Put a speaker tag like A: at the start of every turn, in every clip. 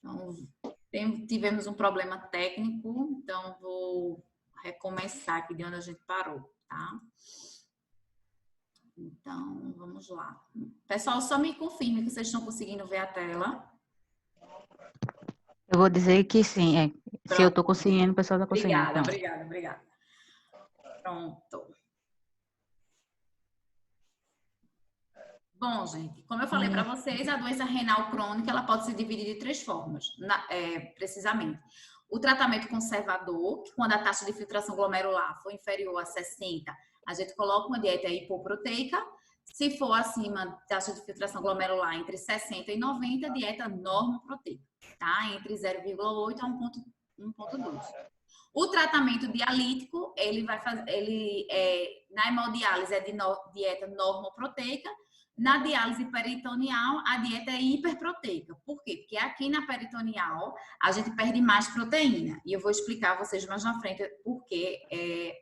A: Então, tivemos um problema técnico, então vou recomeçar aqui de onde a gente parou, tá? Então, vamos lá. Pessoal, só me confirme que vocês estão conseguindo ver a tela.
B: Eu vou dizer que sim. Se eu estou conseguindo, o pessoal está conseguindo.
A: Obrigada, obrigada, obrigada. Pronto. Bom, gente, como eu falei para vocês, a doença renal crônica ela pode se dividir de 3 formas, precisamente. O tratamento conservador, que quando a taxa de filtração glomerular for inferior a 60, a gente coloca uma dieta hipoproteica. Se for acima da taxa de filtração glomerular entre 60 e 90, dieta normoproteica, tá? Entre 0,8 a 1,2. O tratamento dialítico, na hemodiálise é de dieta normoproteica. Na diálise peritoneal, a dieta é hiperproteica. Por quê? Porque aqui na peritoneal, a gente perde mais proteína. E eu vou explicar a vocês mais na frente por que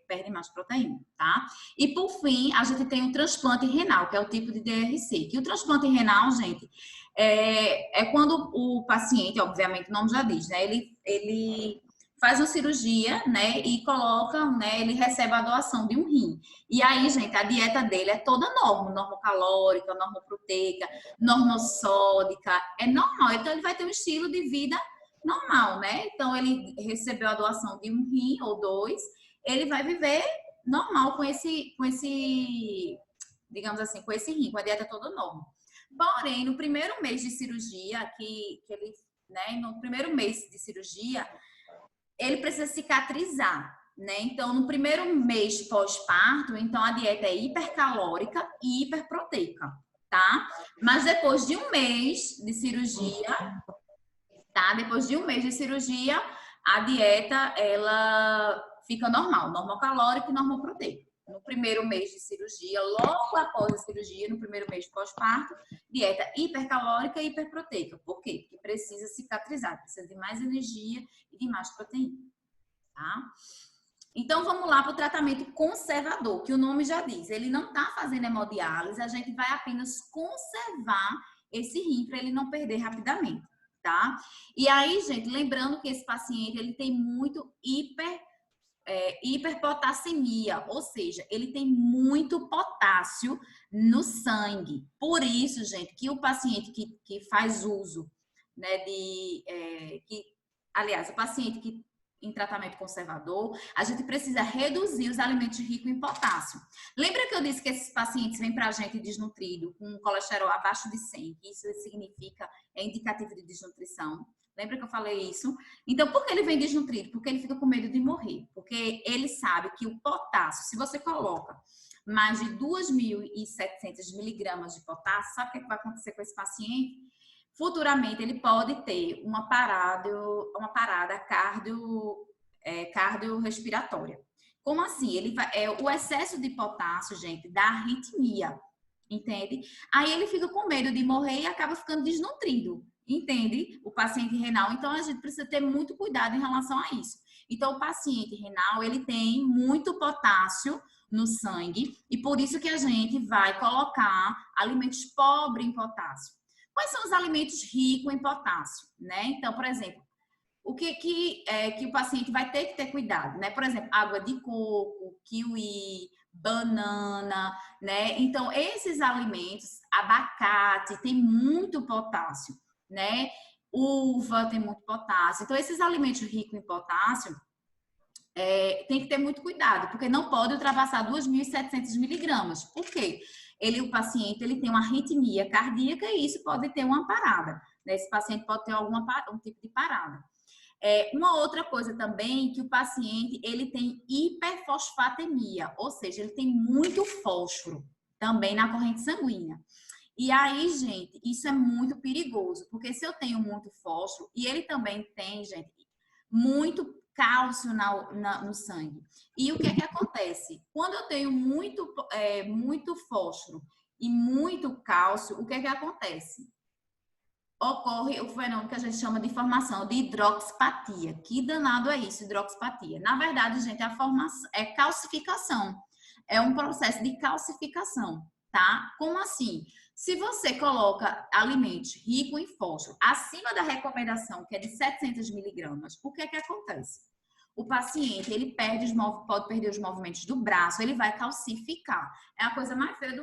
A: perde mais proteína, tá? E, por fim, a gente tem o transplante renal, que é o tipo de DRC. Que o transplante renal, gente, é quando o paciente, obviamente, o nome já diz, né? Ele faz uma cirurgia, né, e coloca, né, ele recebe a doação de um rim. E aí, gente, a dieta dele é toda normocalórica, normoproteica, normossódica, é normal. Então, ele vai ter um estilo de vida normal, né? Então, ele recebeu a doação de um rim ou 2, ele vai viver normal com esse, digamos assim, com esse rim, com a dieta toda normal. Porém, no primeiro mês de cirurgia, no primeiro mês de cirurgia, ele precisa cicatrizar, né? Então, no primeiro mês pós-parto, então a dieta é hipercalórica e hiperproteica, tá? Mas depois de um mês de cirurgia, tá? Depois de um mês de cirurgia, a dieta, ela fica normal, normocalórica e normoproteica. No primeiro mês de cirurgia, logo após a cirurgia, no primeiro mês pós-parto, dieta hipercalórica e hiperproteica. Por quê? Porque precisa cicatrizar, precisa de mais energia e de mais proteína, tá? Então, vamos lá para o tratamento conservador, que o nome já diz. Ele não está fazendo hemodiálise, a gente vai apenas conservar esse rim para ele não perder rapidamente, tá? E aí, gente, lembrando que esse paciente, ele tem muito hiperpotassemia, ou seja, ele tem muito potássio no sangue. Por isso, gente, que o paciente que faz uso, né, aliás, o paciente que em tratamento conservador, a gente precisa reduzir os alimentos ricos em potássio. Lembra que eu disse que esses pacientes vêm para a gente desnutrido, com colesterol abaixo de 100, que isso significa, é indicativo de desnutrição? Lembra que eu falei isso? Então, por que ele vem desnutrido? Porque ele fica com medo de morrer. Porque ele sabe que o potássio, se você coloca mais de 2.700 miligramas de potássio, sabe o que vai acontecer com esse paciente? Futuramente, ele pode ter uma parada cardiorrespiratória. Como assim? O excesso de potássio, gente, dá arritmia, entende? Aí ele fica com medo de morrer e acaba ficando desnutrido. Entende? O paciente renal. Então, a gente precisa ter muito cuidado em relação a isso. Então, o paciente renal, ele tem muito potássio no sangue e por isso que a gente vai colocar alimentos pobres em potássio. Quais são os alimentos ricos em potássio, né? Então, por exemplo, o que o paciente vai ter que ter cuidado, né? Por exemplo, água de coco, kiwi, banana, né? Então, esses alimentos, abacate, tem muito potássio, né? Uva tem muito potássio. Então, esses alimentos ricos em potássio tem que ter muito cuidado, porque não pode ultrapassar 2.700 miligramas. Por quê? O paciente ele tem uma arritmia cardíaca e isso pode ter uma parada, né? Esse paciente pode ter um tipo de parada. Uma outra coisa também que o paciente ele tem hiperfosfatemia, ou seja, ele tem muito fósforo também na corrente sanguínea. E aí, gente, isso é muito perigoso, porque se eu tenho muito fósforo, e ele também tem, gente, muito cálcio no sangue. E o que é que acontece? Quando eu tenho muito fósforo e muito cálcio, o que é que acontece? Ocorre o fenômeno que a gente chama de formação de hidroxipatia. Que danado é isso, hidroxipatia? Na verdade, gente, a formação é calcificação. É um processo de calcificação, tá? Como assim? Se você coloca alimentos ricos em fósforo acima da recomendação, que é de 700 miligramas, o que é que acontece? O paciente, ele pode perder os movimentos do braço, ele vai calcificar. É a coisa mais feia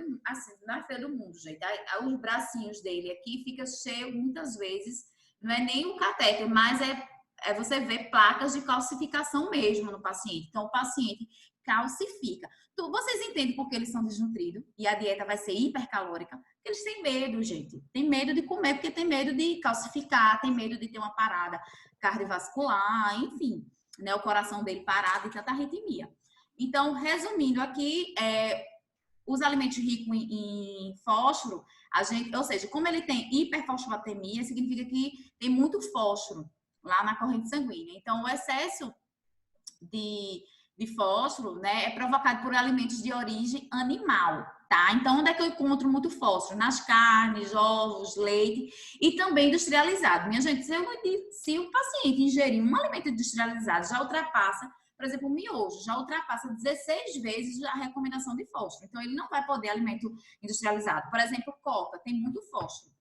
A: mais feia do mundo, gente. Os bracinhos dele aqui fica cheio muitas vezes, não é nem o catéter, mas você vê placas de calcificação mesmo no paciente. Então, o paciente calcifica. Então, vocês entendem por que eles são desnutridos e a dieta vai ser hipercalórica? Porque eles têm medo, gente. Tem medo de comer porque tem medo de calcificar, tem medo de ter uma parada cardiovascular, enfim, né? O coração dele parado e tanta arritmia. Então, resumindo aqui, os alimentos ricos em fósforo, ou seja, como ele tem hiperfosfatemia, significa que tem muito fósforo lá na corrente sanguínea. Então, o excesso de fósforo, né, é provocado por alimentos de origem animal, tá? Então, onde é que eu encontro muito fósforo? Nas carnes, ovos, leite e também industrializado. Minha gente, se o paciente ingerir um alimento industrializado, já ultrapassa, por exemplo, o miojo, já ultrapassa 16 vezes a recomendação de fósforo. Então, ele não vai poder alimento industrializado. Por exemplo, coca tem muito fósforo,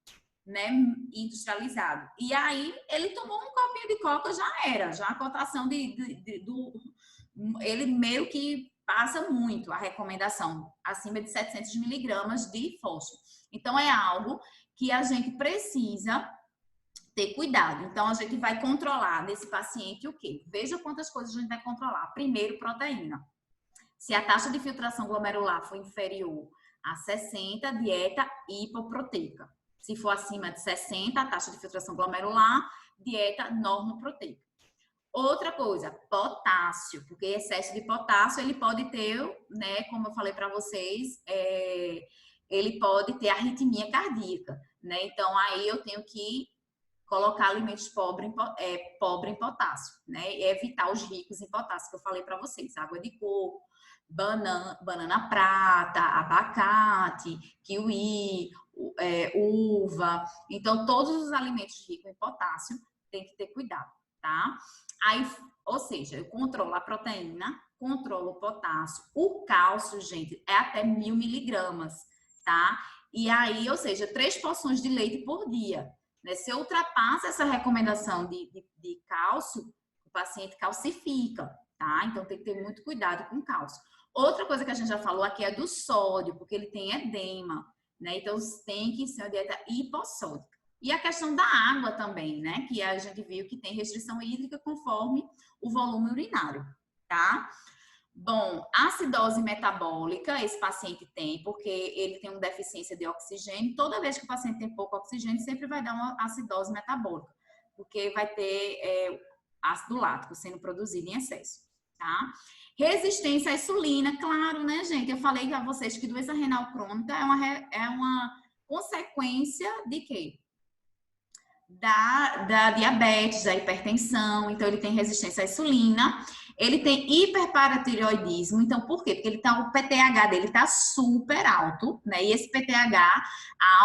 A: né, industrializado. E aí, ele tomou um copinho de coca, já era. Já a cotação ele meio que passa muito a recomendação, acima de 700 miligramas de fósforo. Então, é algo que a gente precisa ter cuidado. Então, a gente vai controlar nesse paciente o quê? Veja quantas coisas a gente vai controlar. Primeiro, proteína. Se a taxa de filtração glomerular for inferior a 60, dieta hipoproteica. Se for acima de 60, a taxa de filtração glomerular, dieta normoproteica. Outra coisa, potássio, porque excesso de potássio ele pode ter, né, como eu falei para vocês, ele pode ter arritmia cardíaca, né? Então aí eu tenho que colocar alimentos pobres em potássio, né? E evitar os ricos em potássio que eu falei para vocês, água de coco, banana prata, abacate, kiwi, uva. Então todos os alimentos ricos em potássio tem que ter cuidado, tá? Aí, ou seja, eu controlo a proteína, controlo o potássio. O cálcio, gente, é até 1000 miligramas, tá? E aí, ou seja, 3 porções de leite por dia. Né? Se eu ultrapassa essa recomendação de cálcio, o paciente calcifica, tá? Então, tem que ter muito cuidado com o cálcio. Outra coisa que a gente já falou aqui é do sódio, porque ele tem edema, né? Então, tem que ser uma dieta hipossódica. E a questão da água também, né? Que a gente viu que tem restrição hídrica conforme o volume urinário, tá? Bom, acidose metabólica, esse paciente tem, porque ele tem uma deficiência de oxigênio. Toda vez que o paciente tem pouco oxigênio, sempre vai dar uma acidose metabólica, porque vai ter ácido lático sendo produzido em excesso, tá? Resistência à insulina, claro, né, gente? Eu falei a vocês que doença renal crônica é uma consequência de quê? Da diabetes, da hipertensão, então ele tem resistência à insulina, ele tem hiperparatireoidismo, então por quê? Porque o PTH dele está super alto, né? E esse PTH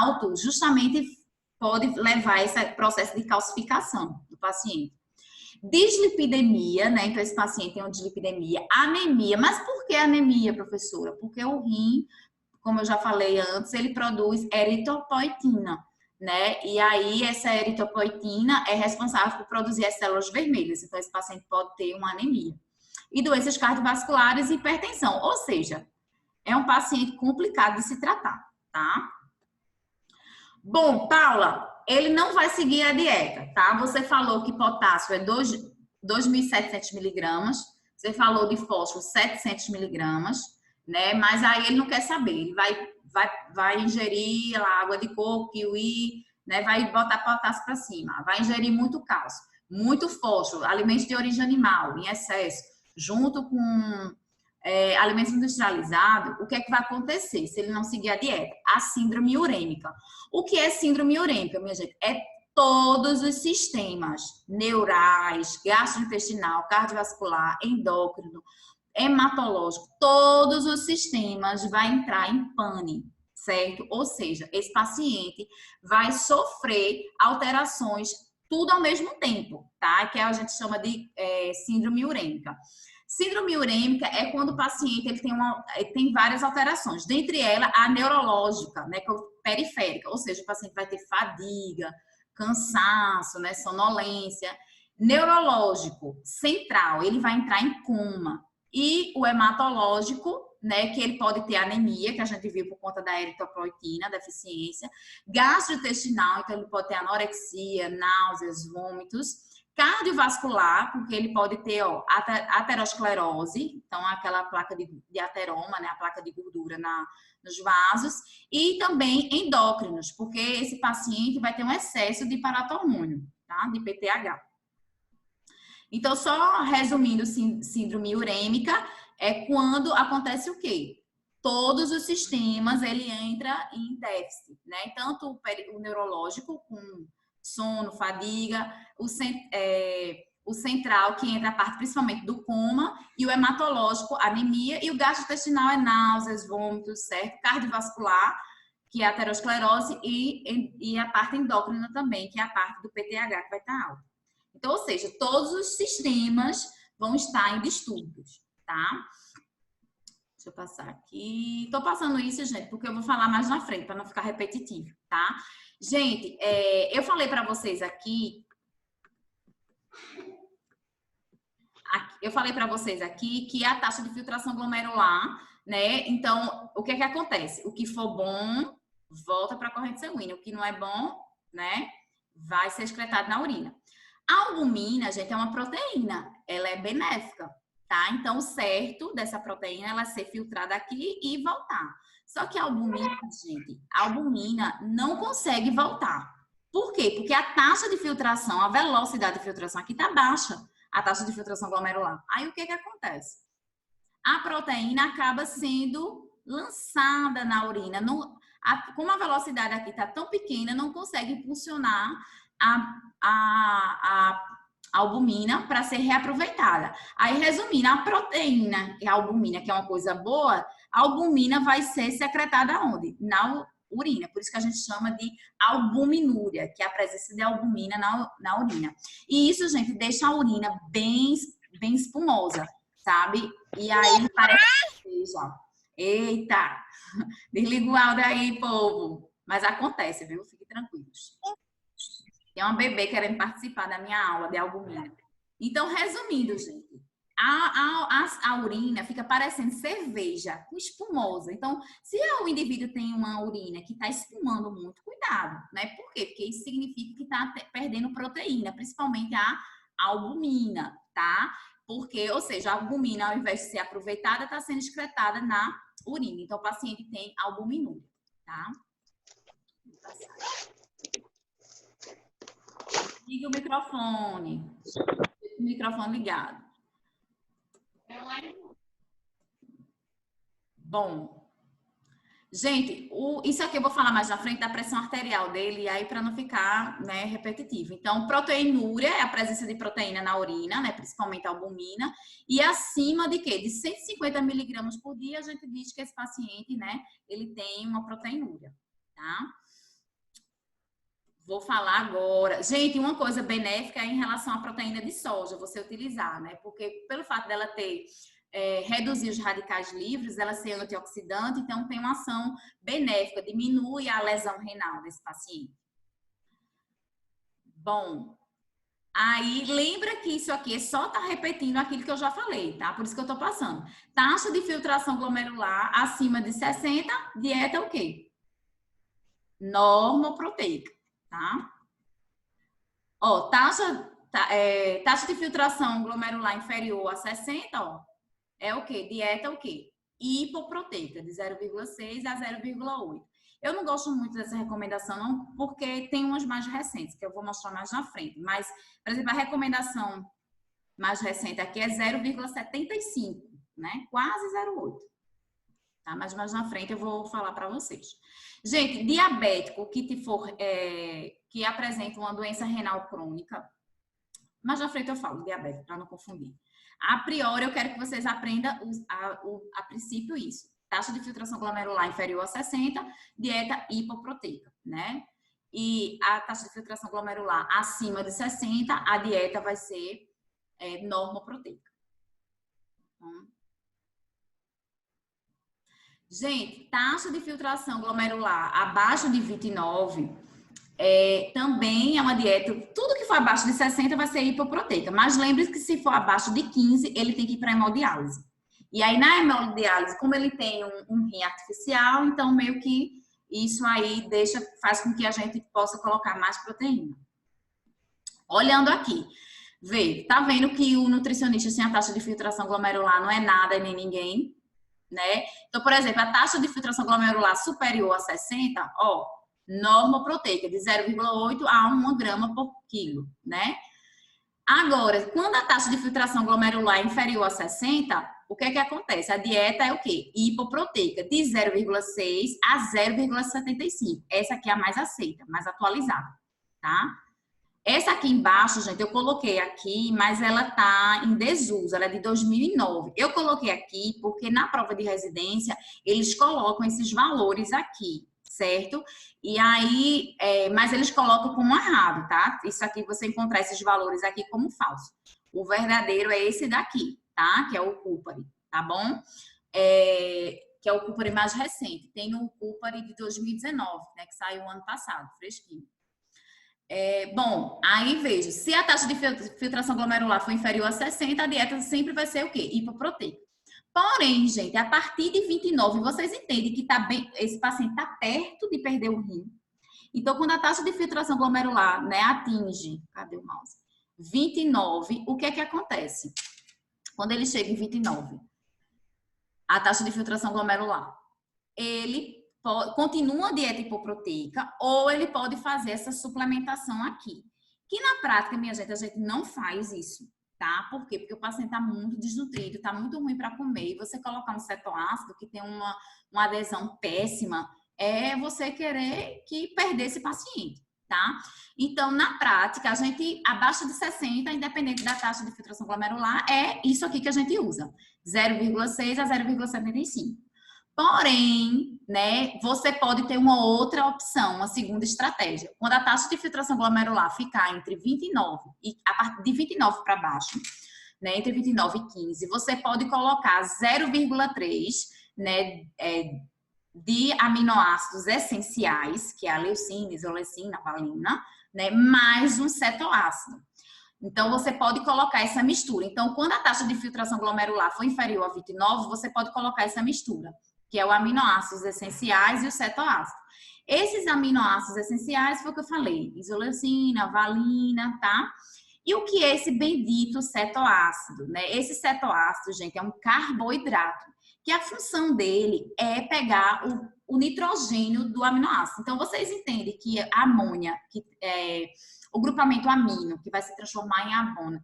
A: alto justamente pode levar a esse processo de calcificação do paciente. Dislipidemia, né? Então esse paciente tem uma dislipidemia, anemia, mas por que anemia, professora? Porque o rim, como eu já falei antes, ele produz eritropoetina, né? E aí essa eritropoetina é responsável por produzir as células vermelhas. Então esse paciente pode ter uma anemia. E doenças cardiovasculares e hipertensão, ou seja, é um paciente complicado de se tratar, tá? Bom, Paula, ele não vai seguir a dieta, tá? Você falou que potássio é 2.700 miligramas, você falou de fósforo 700 miligramas, né? Mas aí ele não quer saber, ele vai ingerir lá, água de coco, kiwi, né? Vai botar potássio para cima, vai ingerir muito cálcio, muito fósforo, alimentos de origem animal em excesso, junto com alimentos industrializados, o que é que vai acontecer se ele não seguir a dieta? A síndrome urêmica. O que é síndrome urêmica, minha gente? É todos os sistemas neurais, gastrointestinal, cardiovascular, endócrino, hematológico, todos os sistemas vai entrar em pane, certo? Ou seja, esse paciente vai sofrer alterações tudo ao mesmo tempo, tá? Que a gente chama de síndrome urêmica. Síndrome urêmica é quando o paciente ele tem várias alterações, dentre elas a neurológica, né, que é periférica, ou seja, o paciente vai ter fadiga, cansaço, né, sonolência. Neurológico central, ele vai entrar em coma. E o hematológico, né, que ele pode ter anemia, que a gente viu por conta da eritropoetina, deficiência. Gastrointestinal, então ele pode ter anorexia, náuseas, vômitos. Cardiovascular, porque ele pode ter aterosclerose, então aquela placa de ateroma, né, a placa de gordura nos vasos, e também endócrinos, porque esse paciente vai ter um excesso de paratormônio, tá, de PTH. Então, só resumindo, síndrome urêmica é quando acontece o quê? Todos os sistemas, ele entra em déficit, né? Tanto o neurológico, com sono, fadiga, o central, que entra a parte principalmente do coma, e o hematológico, anemia, e o gastrointestinal é náuseas, vômitos, certo? Cardiovascular, que é a aterosclerose, e a parte endócrina também, que é a parte do PTH, que vai estar alta. Então, ou seja, todos os sistemas vão estar em distúrbios, tá? Deixa eu passar aqui. Tô passando isso, gente, porque eu vou falar mais na frente, para não ficar repetitivo, tá? Gente, eu falei para vocês aqui... Eu falei para vocês aqui que a taxa de filtração glomerular, né? Então, o que é que acontece? O que for bom, volta para a corrente sanguínea. O que não é bom, né? Vai ser excretado na urina. A albumina, gente, é uma proteína. Ela é benéfica, tá? Então, o certo dessa proteína é ela ser filtrada aqui e voltar. Só que a albumina, gente, a albumina não consegue voltar. Por quê? Porque a taxa de filtração, a velocidade de filtração aqui tá baixa. A taxa de filtração glomerular. Aí, o que que acontece? A proteína acaba sendo lançada na urina. Como a velocidade aqui tá tão pequena, não consegue impulsionar a albumina para ser reaproveitada. Aí, resumindo, a proteína e a albumina, que é uma coisa boa, a albumina vai ser secretada onde? Na urina. Por isso que a gente chama de albuminúria, que é a presença de albumina na urina. E isso, gente, deixa a urina bem espumosa, sabe? E aí parece que seja. Eita! Desliga o áudio aí, povo. Mas acontece, viu? Fiquem tranquilos. Tem uma bebê querendo participar da minha aula de albumina. Então, resumindo, gente, a urina fica parecendo cerveja, espumosa. Então, se o indivíduo tem uma urina que está espumando muito, cuidado, né? Por quê? Porque isso significa que está perdendo proteína, principalmente a albumina, tá? Porque, ou seja, a albumina, ao invés de ser aproveitada, está sendo excretada na urina. Então, o paciente tem albuminúria, tá? Vou passar. Liga o microfone. O microfone ligado. Bom, gente, isso aqui eu vou falar mais na frente da pressão arterial dele, e aí para não ficar, né, repetitivo. Então, proteinúria é a presença de proteína na urina, né, principalmente a albumina, e acima de quê? De 150 miligramas por dia, a gente diz que esse paciente, né, ele tem uma proteinúria, tá? Vou falar agora. Gente, uma coisa benéfica é em relação à proteína de soja, você utilizar, né? Porque pelo fato dela reduzir os radicais livres, ela ser antioxidante, então tem uma ação benéfica, diminui a lesão renal desse paciente. Bom, aí lembra que isso aqui é só tá repetindo aquilo que eu já falei, tá? Por isso que eu tô passando. Taxa de filtração glomerular acima de 60, dieta o quê? Normoproteica, tá? Ó, taxa de filtração glomerular inferior a 60, ó, é o quê? Dieta o quê? Hipoproteica, de 0,6 a 0,8. Eu não gosto muito dessa recomendação, não, porque tem umas mais recentes, que eu vou mostrar mais na frente. Mas, por exemplo, a recomendação mais recente aqui é 0,75, né? Quase 0,8. Tá? Mas mais na frente eu vou falar para vocês. Gente, diabético que apresenta uma doença renal crônica, mais na frente eu falo diabético, para não confundir. A priori, eu quero que vocês aprendam a princípio isso. Taxa de filtração glomerular inferior a 60, dieta hipoproteica, né? E a taxa de filtração glomerular acima de 60, a dieta vai ser normoproteica. Gente, taxa de filtração glomerular abaixo de 29 também é uma dieta, tudo que for abaixo de 60 vai ser hipoproteica, mas lembre-se que se for abaixo de 15, ele tem que ir para hemodiálise. E aí na hemodiálise, como ele tem um rim artificial, então meio que isso aí faz com que a gente possa colocar mais proteína. Olhando aqui, tá vendo que o nutricionista sem a taxa de filtração glomerular não é nada nem ninguém, né? Então, por exemplo, a taxa de filtração glomerular superior a 60, normoproteica de 0,8 a 1 grama por quilo, né? Agora, quando a taxa de filtração glomerular é inferior a 60, o que é que acontece? A dieta é o quê? Hipoproteica, de 0,6 a 0,75. Essa aqui é a mais aceita, mais atualizada, tá? Essa aqui embaixo, gente, eu coloquei aqui, mas ela tá em desuso, ela é de 2009. Eu coloquei aqui porque na prova de residência, eles colocam esses valores aqui, certo? E aí, mas eles colocam como errado, tá? Isso aqui, você encontrar esses valores aqui como falso. O verdadeiro é esse daqui, tá? Que é o Cupari, tá bom? Que é o Cupari mais recente. Tem o Cupari de 2019, né? Que saiu ano passado, fresquinho. Bom, aí veja, se a taxa de filtração glomerular for inferior a 60, a dieta sempre vai ser o quê? Hipoproteica. Porém, gente, a partir de 29, vocês entendem que esse paciente está perto de perder o rim. Então, quando a taxa de filtração glomerular, né, atinge, cadê o mouse? 29, o que é que acontece? Quando ele chega em 29, a taxa de filtração glomerular, ele continua a dieta hipoproteica ou ele pode fazer essa suplementação aqui. Que na prática, minha gente, a gente não faz isso, tá? Por quê? Porque o paciente está muito desnutrido, está muito ruim para comer. E você colocar um cetoácido que tem uma adesão péssima, é você querer que perder esse paciente, tá? Então, na prática, a gente, abaixo de 60, independente da taxa de filtração glomerular, é isso aqui que a gente usa. 0,6 a 0,75. Porém, né, você pode ter uma outra opção, uma segunda estratégia. Quando a taxa de filtração glomerular ficar entre 29 e a partir de 29 para baixo, né, entre 29 e 15, você pode colocar 0,3, né, de aminoácidos essenciais, que é a leucina, isoleucina, valina, né, mais um cetoácido. Então, você pode colocar essa mistura. Então, quando a taxa de filtração glomerular for inferior a 29, você pode colocar essa mistura, que é o aminoácidos essenciais e o cetoácido. Esses aminoácidos essenciais foi o que eu falei, isoleucina, valina, tá? E o que é esse bendito cetoácido, né? Esse cetoácido, gente, é um carboidrato, que a função dele é pegar o nitrogênio do aminoácido. Então, vocês entendem que a amônia, o grupamento amino, que vai se transformar em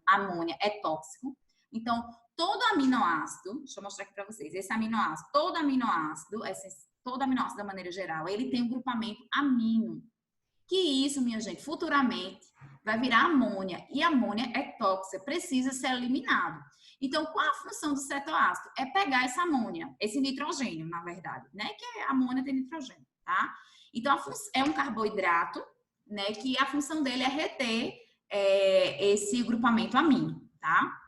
A: amônia, é tóxico. Então, todo aminoácido, deixa eu mostrar aqui para vocês, esse aminoácido, todo aminoácido da maneira geral, ele tem um grupamento amino. Que isso, minha gente, futuramente vai virar amônia. E amônia é tóxica, precisa ser eliminado. Então, qual a função do cetoácido? É pegar essa amônia, esse nitrogênio, na verdade, né? Que a amônia tem nitrogênio, tá? Então, é um carboidrato, né? Que a função dele é reter esse grupamento amino, tá?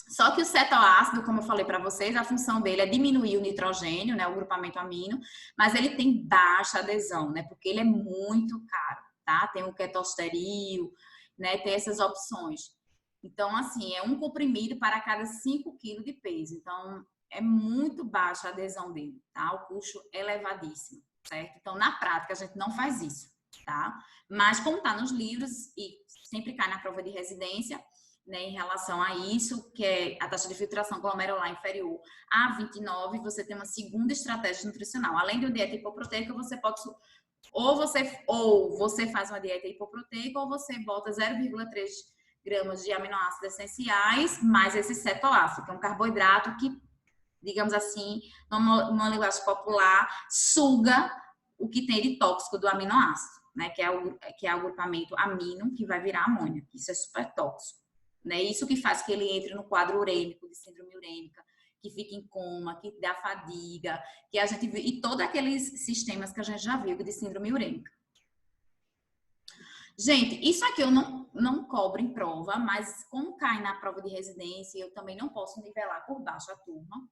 A: Só que o cetoácido, como eu falei para vocês, a função dele é diminuir o nitrogênio, né, o grupamento amino, mas ele tem baixa adesão, né, porque ele é muito caro, tá? Tem o ketosteril, né, tem essas opções. Então, assim, é um comprimido para cada 5 quilos de peso. Então, é muito baixa a adesão dele, tá? O custo é elevadíssimo, certo? Então, na prática, a gente não faz isso, tá? Mas, como tá nos livros e sempre cai na prova de residência, né, em relação a isso, que é a taxa de filtração glomerular inferior a 29, você tem uma segunda estratégia nutricional. Além de uma dieta hipoproteica, você pode ou você faz uma dieta hipoproteica ou você bota 0,3 gramas de aminoácidos essenciais mais esse cetoácido, que é um carboidrato que, digamos assim, numa linguagem popular, suga o que tem de tóxico do aminoácido, né, que é o grupamento amino que vai virar amônia. Isso é super tóxico. Né? Isso que faz que ele entre no quadro urêmico, de síndrome urêmica, que fica em coma, que dá fadiga, que a gente viu, e todos aqueles sistemas que a gente já viu de síndrome urêmica. Gente, isso aqui eu não cobro em prova, mas como cai na prova de residência, eu também não posso nivelar por baixo a turma.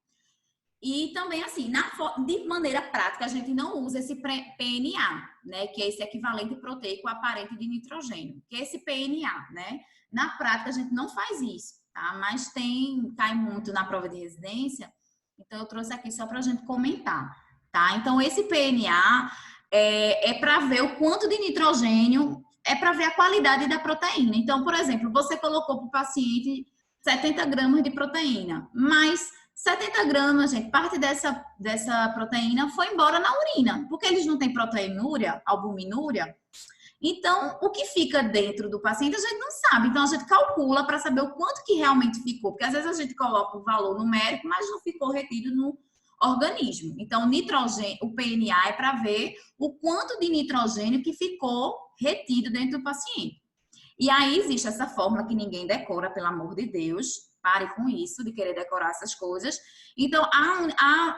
A: E também, assim, de maneira prática, a gente não usa esse PNA, né? Que é esse equivalente proteico aparente de nitrogênio, que é esse PNA, né? Na prática, a gente não faz isso, tá? Mas cai muito na prova de residência, então eu trouxe aqui só para a gente comentar, tá? Então, esse PNA é para ver o quanto de nitrogênio, é para ver a qualidade da proteína. Então, por exemplo, você colocou para o paciente 70 gramas de proteína, mas 70 gramas, gente, parte dessa proteína foi embora na urina, porque eles não têm proteinúria, albuminúria. Então, o que fica dentro do paciente a gente não sabe. Então, a gente calcula para saber o quanto que realmente ficou, porque às vezes a gente coloca o valor numérico, mas não ficou retido no organismo. Então, o PNA é para ver o quanto de nitrogênio que ficou retido dentro do paciente. E aí existe essa fórmula que ninguém decora, pelo amor de Deus. Pare com isso, de querer decorar essas coisas. Então,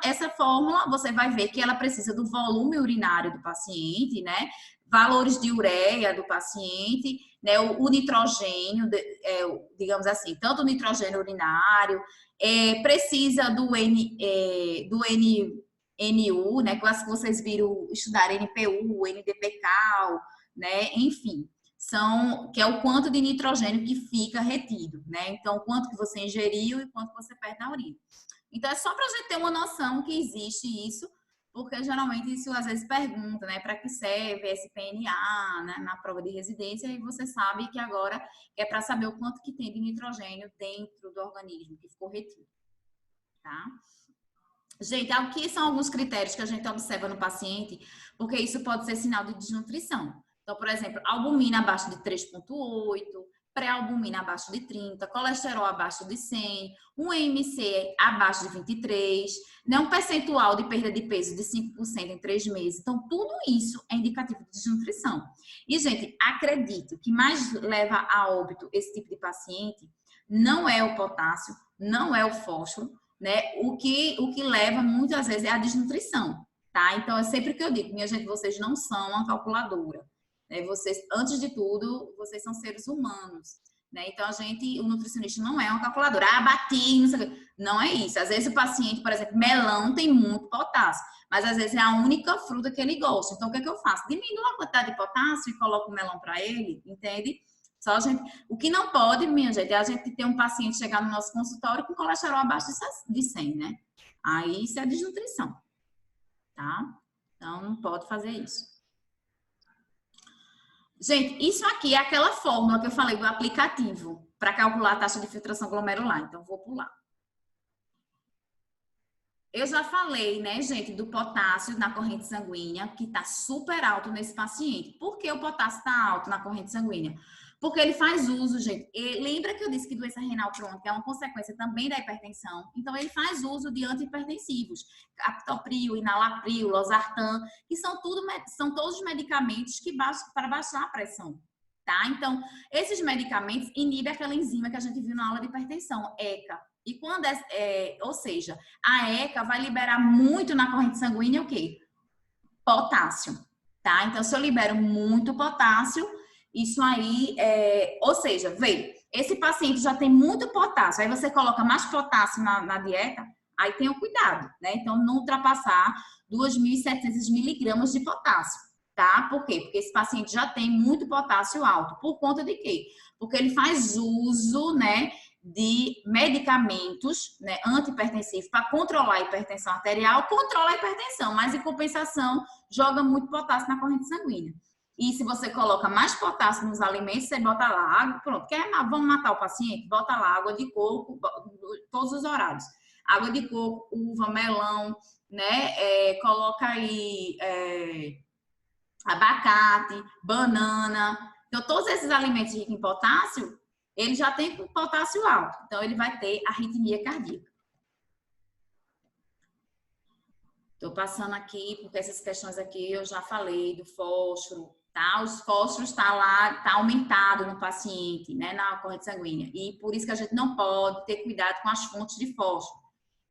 A: essa fórmula, você vai ver que ela precisa do volume urinário do paciente, né? Valores de ureia do paciente, né? O nitrogênio, digamos assim, tanto o nitrogênio urinário, precisa do NU, né? Que vocês viram estudar NPU, NDPCal, né? Enfim. Que é o quanto de nitrogênio que fica retido, né? Então, o quanto que você ingeriu e quanto você perde na urina. Então, é só para a gente ter uma noção que existe isso, porque geralmente isso às vezes pergunta, né? Para que serve esse PNA, né? Na prova de residência, e você sabe que agora é para saber o quanto que tem de nitrogênio dentro do organismo que ficou retido, tá? Gente, aqui são alguns critérios que a gente observa no paciente, porque isso pode ser sinal de desnutrição. Então, por exemplo, albumina abaixo de 3,8, pré-albumina abaixo de 30, colesterol abaixo de 100, um EMC abaixo de 23, né? Um percentual de perda de peso de 5% em 3 meses. Então, tudo isso é indicativo de desnutrição. E, gente, acredito que mais leva a óbito esse tipo de paciente não é o potássio, não é o fósforo, né? O que leva muitas vezes é a desnutrição, tá? Então, é sempre que eu digo, minha gente, vocês não são uma calculadora. Vocês, antes de tudo, vocês são seres humanos, né? Então, o nutricionista não é uma calculadora. Bati, não sei o quê. Não é isso. Às vezes o paciente, por exemplo, melão tem muito potássio, mas às vezes é a única fruta que ele gosta. Então, o que é que eu faço? Diminuo a quantidade de potássio e coloco o melão para ele, entende? O que não pode, minha gente, é a gente ter um paciente chegar no nosso consultório com colesterol abaixo de 100, né? Aí isso é desnutrição, tá? Então, não pode fazer isso. Gente, isso aqui é aquela fórmula que eu falei do aplicativo para calcular a taxa de filtração glomerular. Então, vou pular. Eu já falei, né, gente, do potássio na corrente sanguínea, que está super alto nesse paciente. Por que o potássio está alto na corrente sanguínea? Porque ele faz uso, gente. Lembra que eu disse que doença renal crônica é uma consequência também da hipertensão? Então, ele faz uso de antihipertensivos, captopril, enalapril, losartan, que são todos medicamentos para baixar a pressão, tá? Então, esses medicamentos inibem aquela enzima que a gente viu na aula de hipertensão, ECA. E quando ou seja, a ECA vai liberar muito na corrente sanguínea o quê? Potássio, tá? Então, se eu libero muito potássio, isso aí, ou seja, veio, esse paciente já tem muito potássio, aí você coloca mais potássio na dieta, aí tenha cuidado, né? Então, não ultrapassar 2.700 miligramas de potássio, tá? Por quê? Porque esse paciente já tem muito potássio alto. Por conta de quê? Porque ele faz uso, né, de medicamentos, né, antihipertensivos para controlar a hipertensão arterial, controla a hipertensão, mas em compensação joga muito potássio na corrente sanguínea. E se você coloca mais potássio nos alimentos, você bota lá água, pronto, vamos matar o paciente? Bota lá água de coco, todos os horários. Água de coco, uva, melão, né? Coloca aí abacate, banana. Então, todos esses alimentos ricos em potássio, ele já tem potássio alto. Então, ele vai ter arritmia cardíaca. Estou passando aqui, porque essas questões aqui eu já falei do fósforo, tá? Os fósforos tá lá, tá aumentado no paciente, né? Na corrente sanguínea. E por isso que a gente não pode ter cuidado com as fontes de fósforo.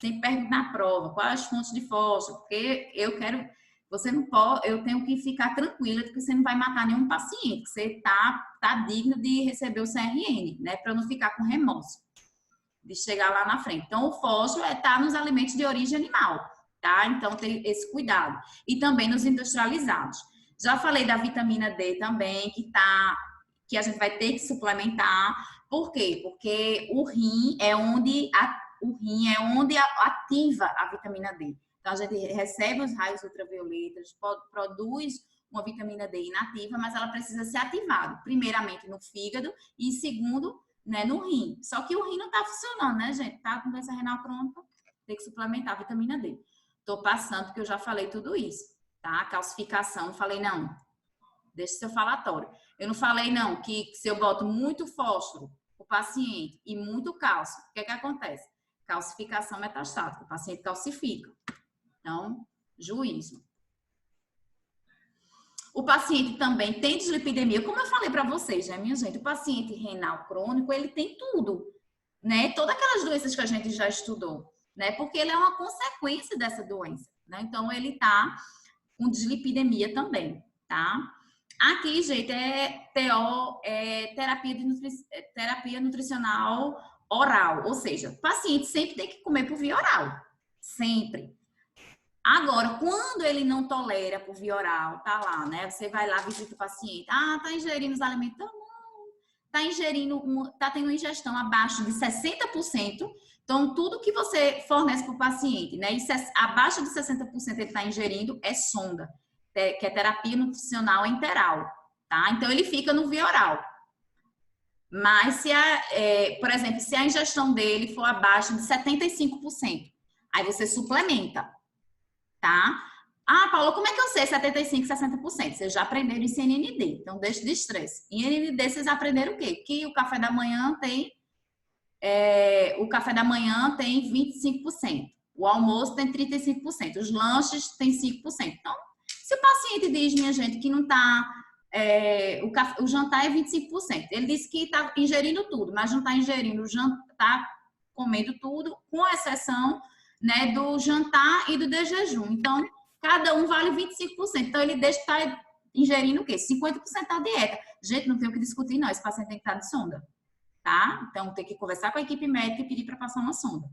A: Sempre pergunto na prova, quais as fontes de fósforo? Porque eu quero você não pode, eu tenho que ficar tranquila que você não vai matar nenhum paciente, que você tá digno de receber o CRN, né? Para não ficar com remorso de chegar lá na frente. Então, o fósforo tá nos alimentos de origem animal, tá? Então, tem esse cuidado. E também nos industrializados. Já falei da vitamina D também, que a gente vai ter que suplementar. Por quê? Porque o rim é onde ativa a vitamina D. Então, a gente recebe os raios ultravioletas, produz uma vitamina D inativa, mas ela precisa ser ativada, primeiramente no fígado e segundo, né, no rim. Só que o rim não está funcionando, né, gente? Tá com doença renal crônica, tem que suplementar a vitamina D. Tô passando porque eu já falei tudo isso, tá? Calcificação, não falei não. Deixa seu falatório. Eu não falei não que se eu boto muito fósforo o paciente e muito cálcio, o que é que acontece? Calcificação metastática, o paciente calcifica. Então, juízo. O paciente também tem dislipidemia, como eu falei para vocês, né, minha gente? O paciente renal crônico, ele tem tudo, né? Todas aquelas doenças que a gente já estudou, né? Porque ele é uma consequência dessa doença, né? Então, ele tá com dislipidemia também, tá? Aqui, gente, terapia nutricional oral, ou seja, o paciente sempre tem que comer por via oral, sempre. Agora, quando ele não tolera por via oral, tá lá, né? Você vai lá, visita o paciente. Ah, tá ingerindo os alimentos? Não, tá ingerindo, tá tendo uma ingestão abaixo de 60%. Então, tudo que você fornece para o paciente, né? E abaixo de 60% ele tá ingerindo é sonda, que é terapia nutricional enteral, tá? Então, ele fica no via oral. Mas, por exemplo, se a ingestão dele for abaixo de 75%, aí você suplementa. Tá? Ah, Paula, como é que eu sei 75%, 60%? Vocês já aprenderam isso em NND, então deixa de estresse. Em NND vocês aprenderam o quê? Que o café da manhã tem 25%, o almoço tem 35%, os lanches tem 5%. Então, se o paciente diz, minha gente, que não tá, o jantar é 25%, ele disse que está ingerindo tudo, mas não está ingerindo, tá comendo tudo, com exceção, né, do jantar e do de jejum. Então, cada um vale 25%. Então, ele deixa de estar ingerindo o quê? 50% da dieta. Gente, não tem o que discutir, não. Esse paciente tem que estar de sonda, tá? Então, tem que conversar com a equipe médica e pedir para passar uma sonda.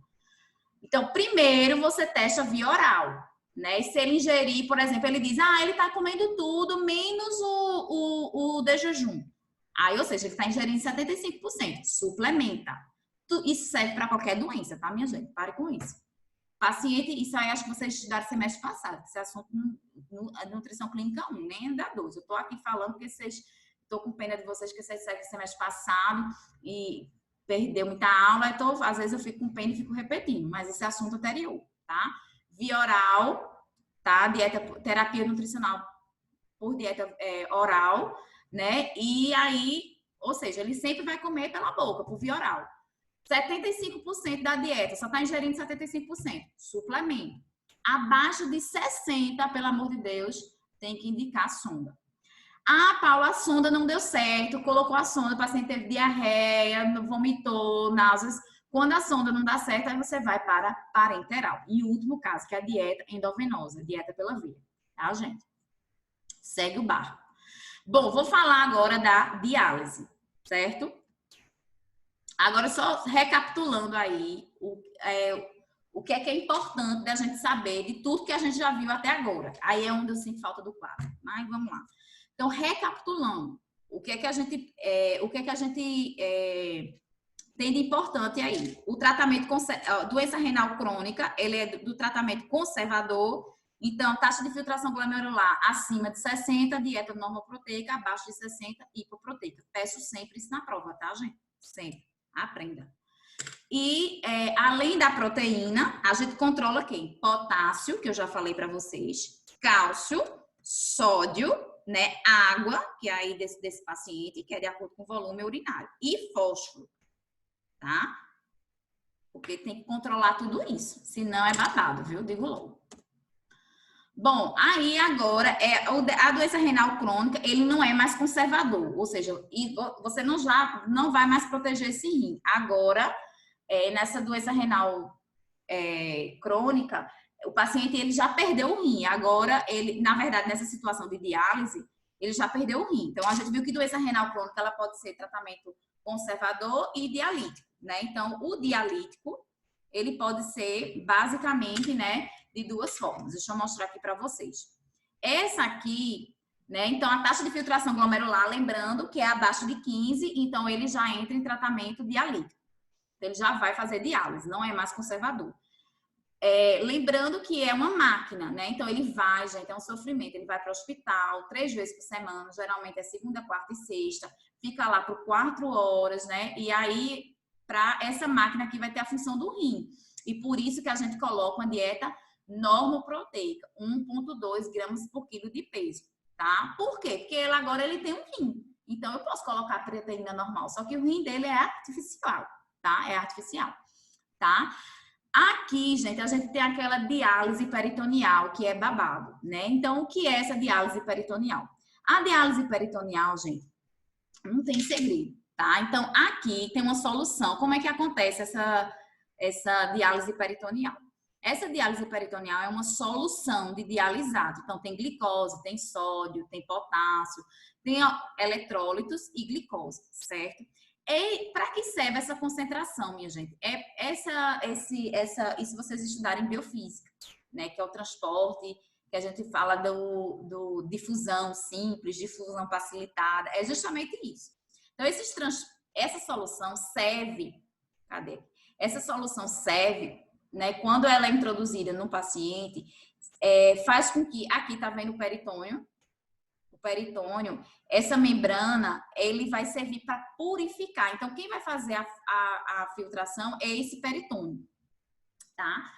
A: Então, primeiro, você testa via oral, né? E se ele ingerir, por exemplo, ele diz, ele tá comendo tudo, menos o de jejum. Aí, ou seja, ele está ingerindo 75%. Suplementa. Isso serve para qualquer doença, tá, minha gente? Pare com isso. Paciente, isso aí acho que vocês estudaram semestre passado, esse assunto nutrição clínica 1, nem da 2. Eu tô aqui falando porque tô com pena de vocês que vocês seguem semestre passado e perdeu muita aula, então às vezes eu fico com pena e fico repetindo, mas esse é assunto anterior, tá? Via oral, tá? Terapia nutricional por dieta oral, né? E aí, ou seja, ele sempre vai comer pela boca, por via oral. 75% da dieta, só está ingerindo 75%. Suplemento. Abaixo de 60%, pelo amor de Deus, tem que indicar a sonda. Ah, Paula, a sonda não deu certo, colocou a sonda, o paciente teve diarreia, vomitou, náuseas. Quando a sonda não dá certo, aí você vai para parenteral. E o último caso, que é a dieta endovenosa, dieta pela veia. Tá, gente? Segue o barco. Bom, vou falar agora da diálise, certo? Agora, só recapitulando aí o que é importante da gente saber de tudo que a gente já viu até agora. Aí é onde eu sinto falta do quadro. Mas vamos lá. Então, recapitulando, o que é que a gente tem de importante aí? O tratamento doença renal crônica, ele é do tratamento conservador. Então, taxa de filtração glomerular acima de 60, dieta normoproteica, abaixo de 60, hipoproteica. Peço sempre isso na prova, tá, gente? Sempre. Aprenda. E, além da proteína, a gente controla quem? Potássio, que eu já falei para vocês, cálcio, sódio, né? Água, que é aí desse paciente, que é de acordo com o volume urinário, e fósforo, tá? Porque tem que controlar tudo isso, senão é babado, viu? Digo logo. Bom, aí agora, a doença renal crônica, ele não é mais conservador, ou seja, você não vai mais proteger esse rim. Agora, nessa doença renal crônica, o paciente ele já perdeu o rim. Agora, ele, na verdade, nessa situação de diálise, ele já perdeu o rim. Então, a gente viu que doença renal crônica ela pode ser tratamento conservador e dialítico, né? Então, o dialítico, ele pode ser basicamente, né, de duas formas. Deixa eu mostrar aqui para vocês. Essa aqui, né? Então, a taxa de filtração glomerular, lembrando que é abaixo de 15, então ele já entra em tratamento dialítico. Então, ele já vai fazer diálise, não é mais conservador. Lembrando que é uma máquina, né? Então, ele vai, gente, é um sofrimento. Ele vai para o hospital 3 vezes por semana, geralmente é segunda, quarta e sexta. Fica lá por 4 horas, né? E aí, para essa máquina aqui vai ter a função do rim. E por isso que a gente coloca uma dieta normoproteica, 1,2 gramas por quilo de peso, tá? Por quê? Porque agora ele tem um rim. Então, eu posso colocar proteína normal, só que o rim dele é artificial, tá? É artificial, tá? Aqui, gente, a gente tem aquela diálise peritoneal, que é babado, né? Então, o que é essa diálise peritoneal? A diálise peritoneal, gente, não tem segredo, tá? Então, aqui tem uma solução. Como é que acontece essa diálise peritoneal? Essa diálise peritoneal é uma solução de dialisado. Então, tem glicose, tem sódio, tem potássio, tem eletrólitos e glicose, certo? E para que serve essa concentração, minha gente? Isso vocês estudarem biofísica, né? Que é o transporte, que a gente fala do difusão simples, difusão facilitada, é justamente isso. Então, essa solução serve, cadê? Essa solução serve, né? Quando ela é introduzida no paciente, faz com que, aqui tá vendo o peritônio, essa membrana, ele vai servir para purificar. Então, quem vai fazer a filtração é esse peritônio, tá?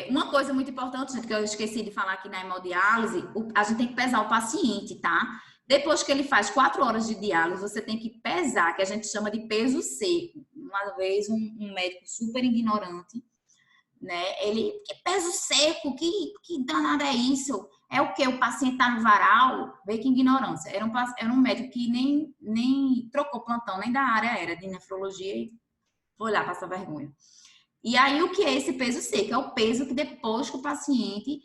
A: Uma coisa muito importante, gente, que eu esqueci de falar aqui na hemodiálise, a gente tem que pesar o paciente, tá? Depois que ele faz 4 horas de diálise, você tem que pesar, que a gente chama de peso seco. Uma vez, um médico super ignorante, né? Ele, que peso seco, que danada é isso? É o que? O paciente tá no varal? Vê que ignorância. Era um médico que nem trocou plantão, nem da área era de nefrologia e foi lá passar vergonha. E aí, o que é esse peso seco? É o peso que depois que o paciente,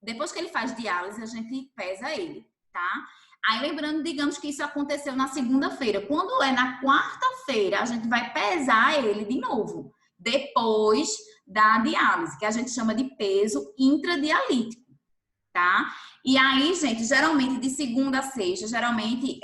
A: depois que ele faz diálise, a gente pesa ele, tá? Aí, lembrando, digamos que isso aconteceu na segunda-feira. Quando é na quarta-feira, a gente vai pesar ele de novo, depois da diálise, que a gente chama de peso intradialítico, tá? E aí, gente, geralmente de segunda a sexta, geralmente,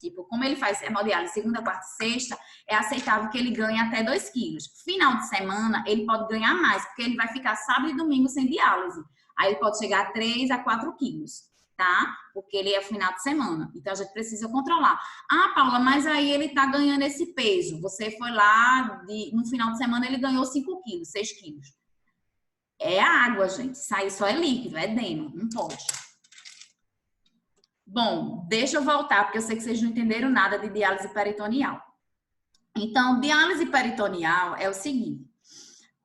A: tipo, como ele faz hemodiálise segunda, quarta e sexta, é aceitável que ele ganhe até 2 quilos. Final de semana, ele pode ganhar mais, porque ele vai ficar sábado e domingo sem diálise. Aí ele pode chegar a 3 a 4 quilos, tá? Porque ele é final de semana. Então, a gente precisa controlar. Ah, Paula, mas aí ele tá ganhando esse peso. Você foi lá, no final de semana ele ganhou 5 quilos, 6 quilos. É água, gente. Isso aí só é líquido, é edema. Não pode. Bom, deixa eu voltar, porque eu sei que vocês não entenderam nada de diálise peritoneal. Então, diálise peritoneal é o seguinte.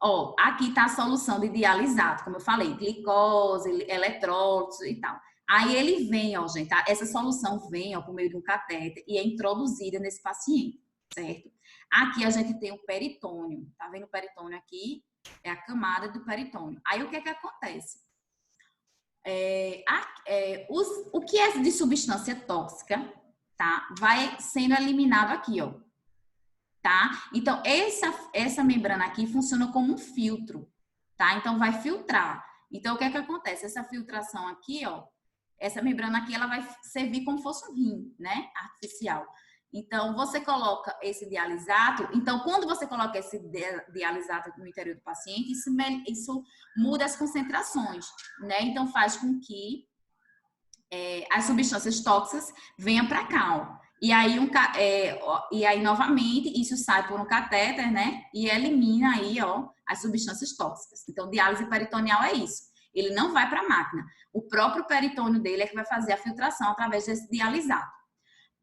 A: Ó, aqui tá a solução de dialisado, como eu falei, glicose, eletrólitos e tal. Aí ele vem, ó, gente, tá? Essa solução vem, ó, por meio de um catéter e é introduzida nesse paciente, certo? Aqui a gente tem o peritônio, tá vendo o peritônio aqui? É a camada do peritônio. Aí o que é que acontece? O que é de substância tóxica, tá? Vai sendo eliminado aqui, ó. Tá? Então, essa membrana aqui funciona como um filtro, tá? Então, vai filtrar. Então, o que é que acontece? Essa filtração aqui, ó, essa membrana aqui, ela vai servir como se fosse um rim, né? Artificial. Então, você coloca esse dialisato. Então, quando você coloca esse dialisato no interior do paciente, isso muda as concentrações, né? Então, faz com que as substâncias tóxicas venham para cá, ó. E aí, novamente, isso sai por um catéter, né? E elimina aí, ó, as substâncias tóxicas. Então, diálise peritoneal é isso. Ele não vai para a máquina. O próprio peritônio dele é que vai fazer a filtração através desse dialisato.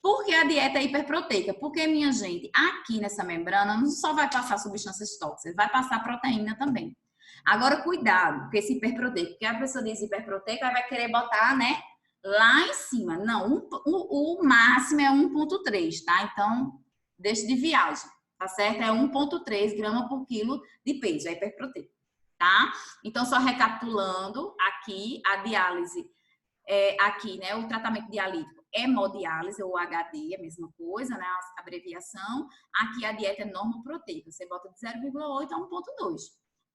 A: Por que a dieta é hiperproteica? Porque, minha gente, aqui nessa membrana não só vai passar substâncias tóxicas, vai passar proteína também. Agora, cuidado com esse hiperproteico. Porque a pessoa diz hiperproteica, vai querer botar, né? Lá em cima. Não, o máximo é 1,3, tá? Então, deixa de viagem. tá certo? É 1,3 grama por quilo de peso, é hiperproteico, tá? Então, só recapitulando, aqui a diálise, aqui, né, o tratamento dialítico é hemodiálise ou HD, a mesma coisa, né, a abreviação. Aqui a dieta é normoproteica, você bota de 0,8 a 1,2.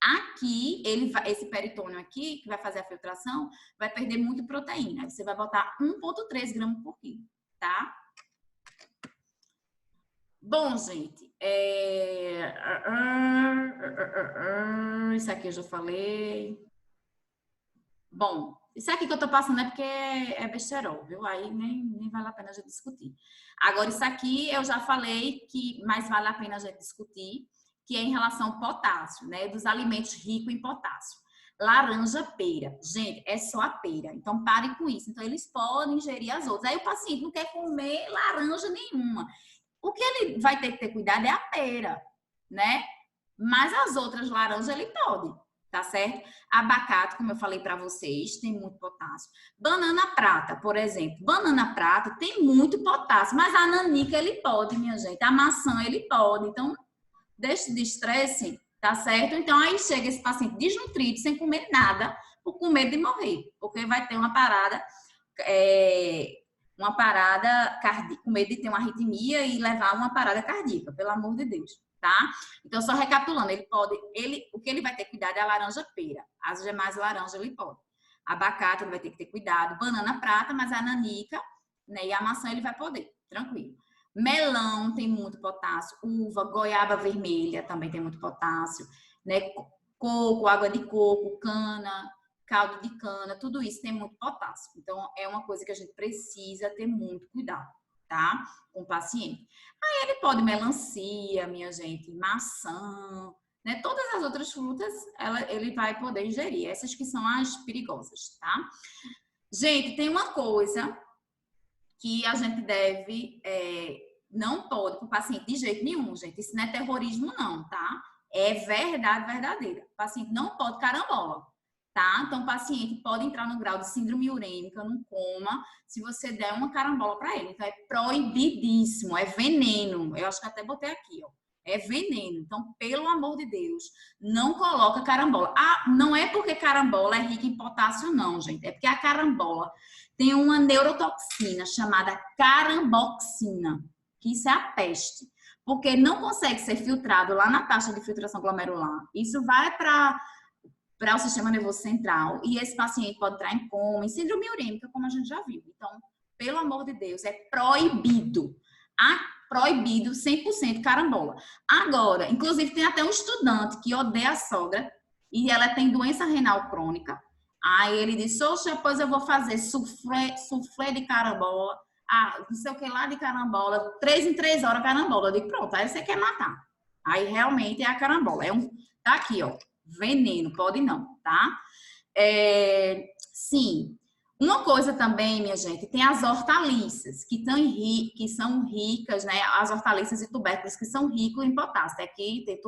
A: Aqui, esse peritônio aqui, que vai fazer a filtração, vai perder muito proteína. Você vai botar 1,3 gramas por quilo, tá? Bom, gente, isso aqui eu já falei. Bom, isso aqui que eu tô passando é porque é besterol, viu? Aí nem vale a pena a gente discutir. Agora, isso aqui eu já falei que mais vale a pena a gente discutir, que é em relação ao potássio, né? Dos alimentos ricos em potássio. Laranja, pera. Gente, é só a pera. Então, parem com isso. Então, eles podem ingerir as outras. Aí, o paciente não quer comer laranja nenhuma. O que ele vai ter que ter cuidado é a pera, né? Mas as outras laranjas ele pode, tá certo? Abacate, como eu falei para vocês, tem muito potássio. Banana prata, por exemplo. Banana prata tem muito potássio, mas a nanica ele pode, minha gente. A maçã ele pode. Então, deixe de estresse, tá certo? Então, aí chega esse paciente desnutrido, sem comer nada, com medo de morrer, porque vai ter uma parada cardíaca, com medo de ter uma arritmia e levar uma parada cardíaca, pelo amor de Deus, tá? Então, só recapitulando, o que ele vai ter cuidado é a laranja pera, as demais laranjas ele pode. Abacate ele vai ter que ter cuidado, banana prata, mas a nanica, né, e a maçã ele vai poder, tranquilo. Melão tem muito potássio, uva, goiaba vermelha também tem muito potássio, né? Coco, água de coco, cana, caldo de cana, tudo isso tem muito potássio. Então, é uma coisa que a gente precisa ter muito cuidado, tá? Com o paciente. Aí ele pode melancia, minha gente, maçã, né? Todas as outras frutas, ele vai poder ingerir. Essas que são as perigosas, tá? Gente, tem uma coisa que a gente deve, não pode para o paciente de jeito nenhum, gente. Isso não é terrorismo, não, tá? É verdade verdadeira. O paciente não pode carambola, tá? Então, o paciente pode entrar no grau de síndrome urêmica, num coma, se você der uma carambola para ele. Então, é proibidíssimo, é veneno. Eu acho que até botei aqui, ó. É veneno. Então, pelo amor de Deus, não coloca carambola. Ah, não é porque carambola é rica em potássio, não, gente. É porque a carambola tem uma neurotoxina chamada caramboxina, que isso é a peste. Porque não consegue ser filtrado lá na taxa de filtração glomerular. Isso vai para o sistema nervoso central e esse paciente pode entrar em coma, em síndrome urêmica, como a gente já viu. Então, pelo amor de Deus, é proibido. Proibido 100% carambola. Agora, inclusive, tem até um estudante que odeia a sogra e ela tem doença renal crônica. Aí ele disse, oxe, depois eu vou fazer soufflé de carambola, não sei o que lá de carambola, 3 em 3 horas carambola. Eu digo, pronto, aí você quer matar. Aí realmente é a carambola. Tá aqui, ó, veneno, pode não, tá? Sim. Uma coisa também, minha gente, tem as hortaliças, que são ricas, né? As hortaliças e tubérculos que são ricos em potássio. Aqui tem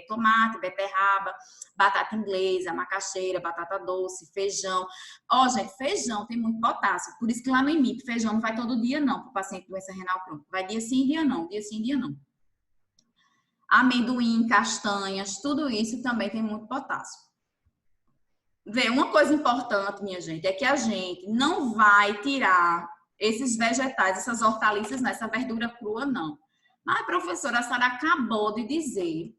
A: tomate, beterraba, batata inglesa, macaxeira, batata doce, feijão. Ó, gente, feijão tem muito potássio. Por isso que lá no IMIP, feijão não vai todo dia, não, para o paciente com doença renal crônica. Vai dia sim, dia não. Dia sim, dia não. Amendoim, castanhas, tudo isso também tem muito potássio. Vê, uma coisa importante, minha gente, é que a gente não vai tirar esses vegetais, essas hortaliças, nessa verdura crua, não. Mas, professora, a senhora acabou de dizer,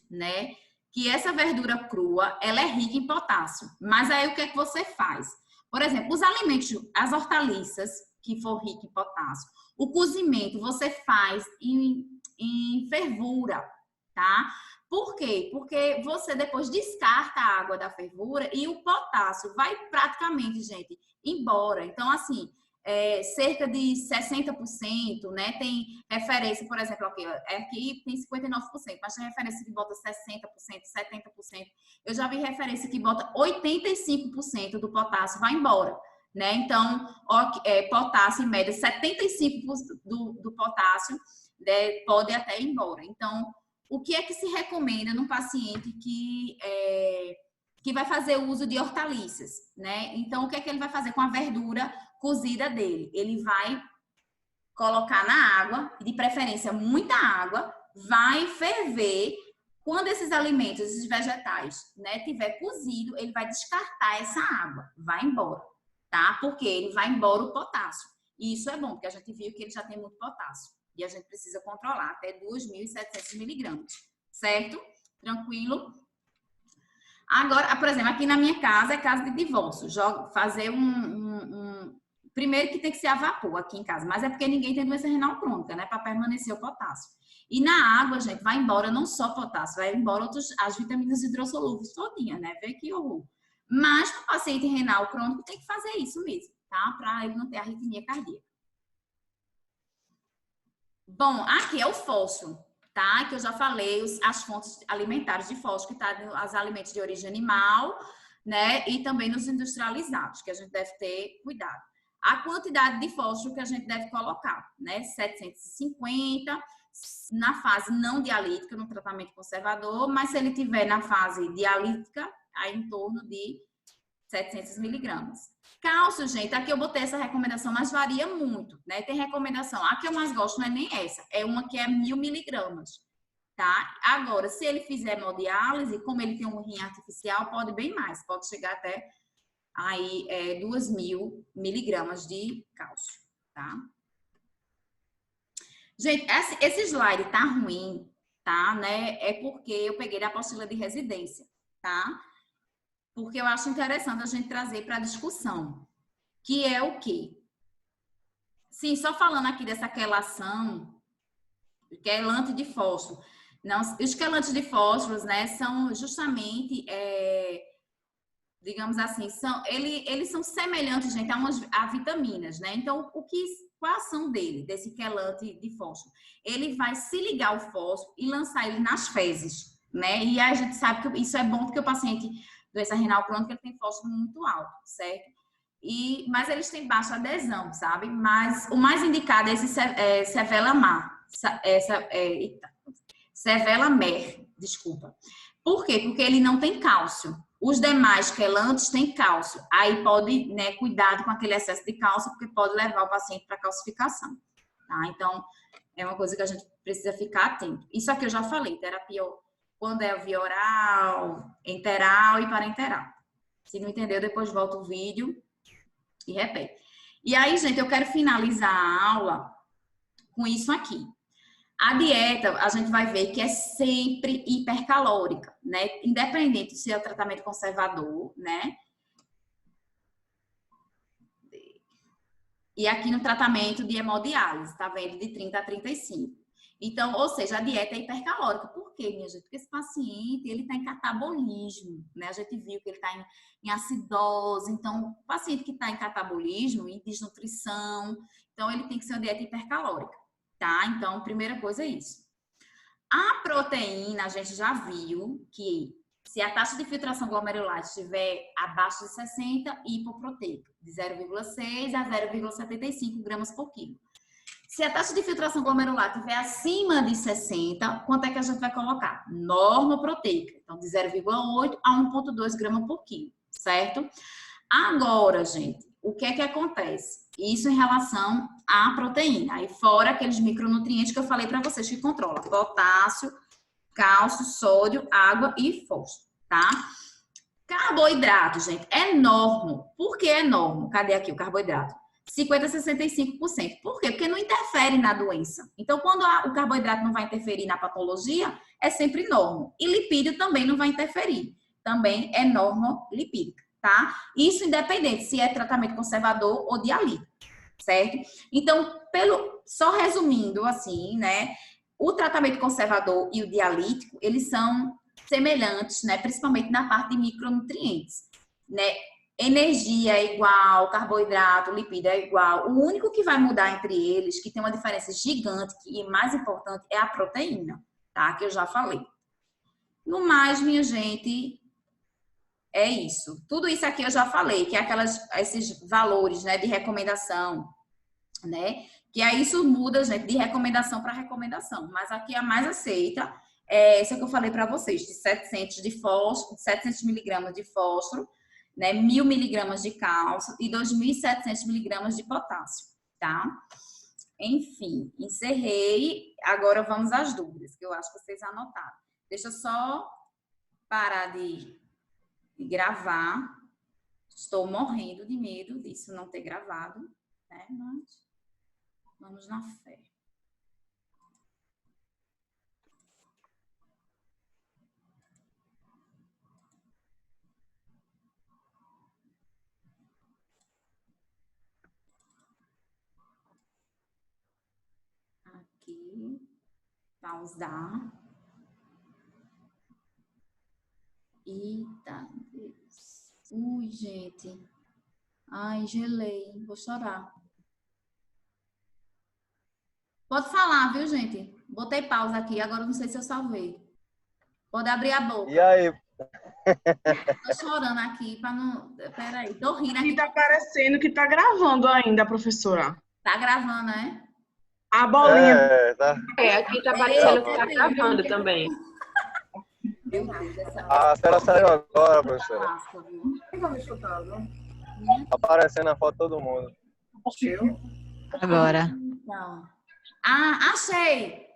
A: né, que essa verdura crua, ela é rica em potássio. Mas aí o que é que você faz? Por exemplo, os alimentos, as hortaliças que for rica em potássio, o cozimento você faz em fervura, tá? Por quê? Porque você depois descarta a água da fervura e o potássio vai praticamente, gente, embora. Então, assim, cerca de 60%, né? Tem referência, por exemplo, aqui tem 59%, mas tem referência que bota 60%, 70%. Eu já vi referência que bota 85% do potássio vai embora, né? Então, potássio, em média, 75% do potássio, né, pode até ir embora. Então, o que é que se recomenda num paciente que vai fazer uso de hortaliças, né? Então, o que é que ele vai fazer com a verdura cozida dele? Ele vai colocar na água, de preferência muita água, vai ferver. Quando esses alimentos, esses vegetais, né, tiver cozido, ele vai descartar essa água, vai embora, tá? Porque ele vai embora o potássio. E isso é bom, porque a gente viu que ele já tem muito potássio. E a gente precisa controlar até 2.700 miligramas, certo? Tranquilo? Agora, por exemplo, aqui na minha casa é casa de divórcio. Fazer primeiro que tem que ser a vapor aqui em casa, mas é porque ninguém tem doença renal crônica, né? Para permanecer o potássio. E na água, gente, vai embora não só potássio, vai embora as vitaminas hidrossolúveis todinha, né? Vê que horror. Mas para o paciente renal crônico tem que fazer isso mesmo, tá? Para ele não ter arritmia cardíaca. Bom, aqui é o fósforo, tá? Que eu já falei, as fontes alimentares de fósforo, que tá nos alimentos de origem animal, né? E também nos industrializados, que a gente deve ter cuidado. A quantidade de fósforo que a gente deve colocar, né? 750 na fase não dialítica, no tratamento conservador, mas se ele tiver na fase dialítica, aí em torno de 700 miligramas. Cálcio, gente, aqui eu botei essa recomendação, mas varia muito, né? Tem recomendação, a que eu mais gosto não é nem essa, é uma que é 1.000 miligramas, tá? Agora, se ele fizer hemodiálise, como ele tem um rim artificial, pode bem mais, pode chegar até aí 2.000 miligramas de cálcio, tá? Gente, esse slide tá ruim, tá, né? É porque eu peguei da apostila de residência, tá? Porque eu acho interessante a gente trazer para a discussão, que é o quê? Sim, só falando aqui dessa quelação, quelante de fósforo. Não, os quelantes de fósforos, né, são justamente, digamos assim, eles são semelhantes, gente, a vitaminas, né? Então, qual a ação dele, desse quelante de fósforo? Ele vai se ligar ao fósforo e lançar ele nas fezes, né? E a gente sabe que isso é bom porque o paciente doença renal crônica ele tem fósforo muito alto, certo? Mas eles têm baixa adesão, sabe? Mas o mais indicado é esse Sevelamer, desculpa. Por quê? Porque ele não tem cálcio. Os demais quelantes têm cálcio. Aí pode, né, cuidado com aquele excesso de cálcio, porque pode levar o paciente para calcificação. Tá? Então, é uma coisa que a gente precisa ficar atento. Isso aqui eu já falei, terapia quando é via oral, enteral e parenteral. Se não entendeu, depois volta o vídeo e repete. E aí, gente, eu quero finalizar a aula com isso aqui. A dieta, a gente vai ver que é sempre hipercalórica, né? Independente se é o tratamento conservador, né? E aqui no tratamento de hemodiálise, tá vendo? De 30 a 35. Então, ou seja, a dieta é hipercalórica. Por quê, minha gente? Porque esse paciente, ele está em catabolismo, né? A gente viu que ele está em acidose. Então, o paciente que está em catabolismo, em desnutrição, então ele tem que ser uma dieta hipercalórica, tá? Então, primeira coisa é isso. A proteína, a gente já viu que se a taxa de filtração glomerular estiver abaixo de 60, hipoproteica, de 0,6 a 0,75 gramas por quilo. Se a taxa de filtração glomerular estiver acima de 60, quanto é que a gente vai colocar? Normoproteica. Então, de 0,8 a 1,2 gramas por quilo, certo? Agora, gente, o que é que acontece? Isso em relação à proteína. Aí fora aqueles micronutrientes que eu falei para vocês que controlam. Potássio, cálcio, sódio, água e fósforo, tá? Carboidrato, gente, é normo. Por que é normo? Cadê aqui o carboidrato? 50% a 65%. Por quê? Porque não interfere na doença. Então, quando o carboidrato não vai interferir na patologia, é sempre normo. E lipídio também não vai interferir. Também é normolipídica, tá? Isso independente se é tratamento conservador ou dialítico, certo? Então, só resumindo assim, né? O tratamento conservador e o dialítico, eles são semelhantes, né? Principalmente na parte de micronutrientes, né? Energia é igual, carboidrato, lipídio é igual. O único que vai mudar entre eles, que tem uma diferença gigante e mais importante, é a proteína, tá? Que eu já falei. No mais, minha gente, é isso. Tudo isso aqui eu já falei, que é esses valores, né, de recomendação, né? Que aí isso muda, gente, de recomendação para recomendação. Mas aqui a mais aceita é essa que eu falei para vocês, de 700 de fósforo, 700 miligramas de fósforo, né, 1.000 miligramas de cálcio e 2.700 miligramas de potássio, tá? Enfim, encerrei. Agora vamos às dúvidas, que eu acho que vocês anotaram. Deixa eu só parar de gravar. Estou morrendo de medo disso não ter gravado, né? Mas vamos na fé. Aqui, pausar. Eita, Deus. Ui, gente. Ai, gelei. Vou chorar. Pode falar, viu, gente? Botei pausa aqui. Agora não sei se eu salvei. Pode abrir a boca.
C: E aí?
A: Tô chorando aqui para não... Peraí, tô rindo
D: Aqui
A: aqui.
D: tá parecendo que tá gravando ainda, professora.
A: Tá gravando, né?
D: A bolinha.
C: Tá.
E: Aqui tá parecendo que tá gravando também.
A: Meu Deus, essa
C: A senhora saiu agora, professora.
A: lasca, viu?
C: Aparecendo a foto de todo mundo.
B: Agora.
A: Não. Ah, achei!